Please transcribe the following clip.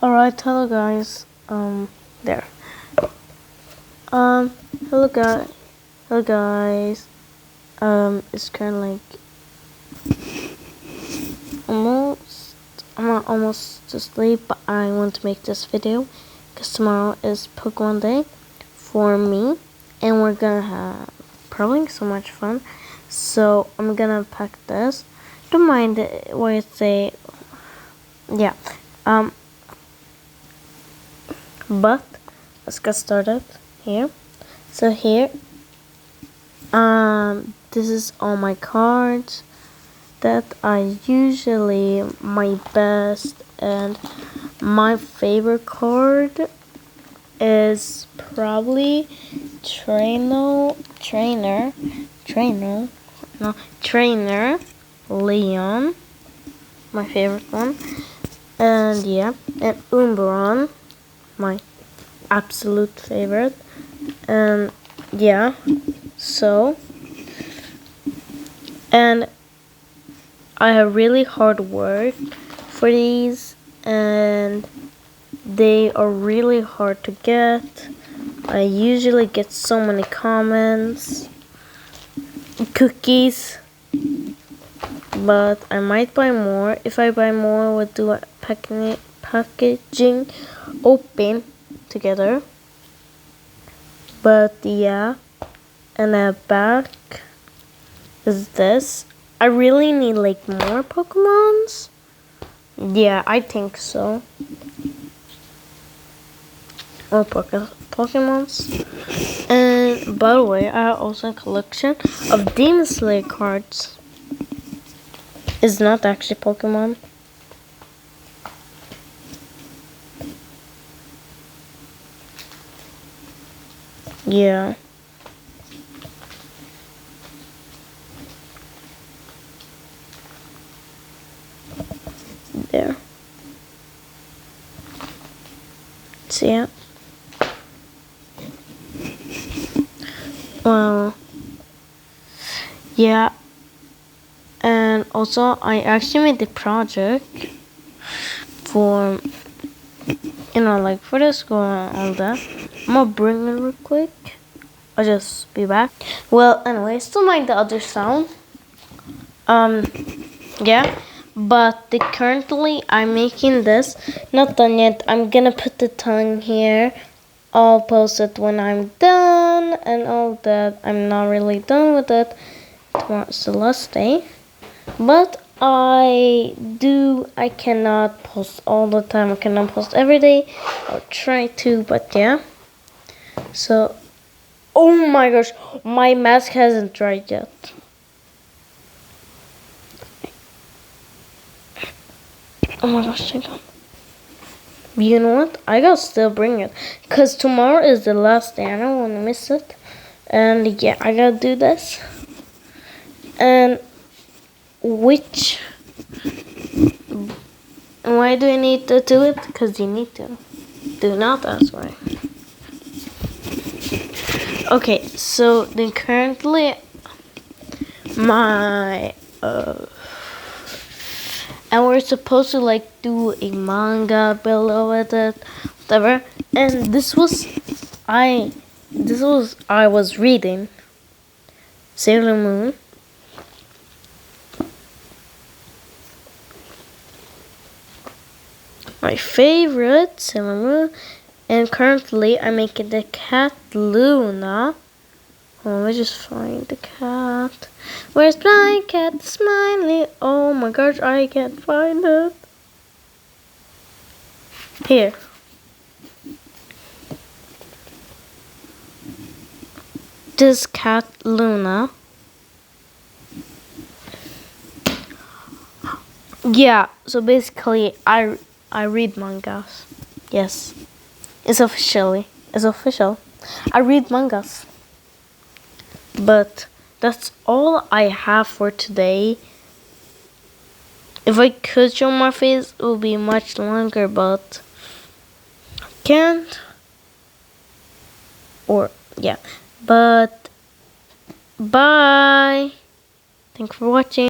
Alright, hello guys. There. Hello guys. Hello guys. It's kind of like I'm almost to sleep, but I want to make this video because tomorrow is Pokemon Day for me, and we're gonna have probably so much fun. So I'm gonna pack this. Don't mind what I say. Yeah. But let's get started here. So here, this is all my cards that I usually my best, and my favorite card is probably Trainer Leon, my favorite one, and yeah, and Umbreon, my absolute favorite, and yeah, so, and I have really hard work for these, and they are really hard to get. I usually get so many comments, cookies, but I might buy more. If I buy more, we'll do a packaging open together. But yeah, and the back is this. I really need like more Pokemons. Yeah, I think so. More Pokemons. And by the way, I have also a collection of Demon Slayer cards. It's not actually Pokemon. Yeah. There. See it? Well, yeah. And also, I actually made the project for, like for the school and all that. I'm gonna bring it real quick. I'll just be back. Well, anyway, still mind the other sound. Yeah. But currently, I'm making this. Not done yet. I'm gonna put the tongue here. I'll post it when I'm done and all that. I'm not really done with it. Tomorrow's the last day. But I cannot post all the time. I cannot post every day. I'll try to, but yeah. So, oh my gosh, my mask hasn't dried yet. Oh my gosh, hang on. You know what? I gotta still bring it. Because tomorrow is the last day. I don't want to miss it. And yeah, I gotta do this. And why do you need to do it? Because you need to. Do not ask why. Okay, so then currently my and we're supposed to like do a manga below with it, whatever. And this was I was reading Sailor Moon. My favorite Sailor Moon, and currently I'm making the cat Luna. Oh, let me just find the cat. Where's my cat, Smiley? Oh my gosh, I can't find it. Here. This cat Luna. Yeah, so basically I read mangas. Yes. It's official. I read mangas. But that's all I have for today. If I could show my face, it would be much longer, but I can't. Or, yeah. But, bye. Thanks for watching.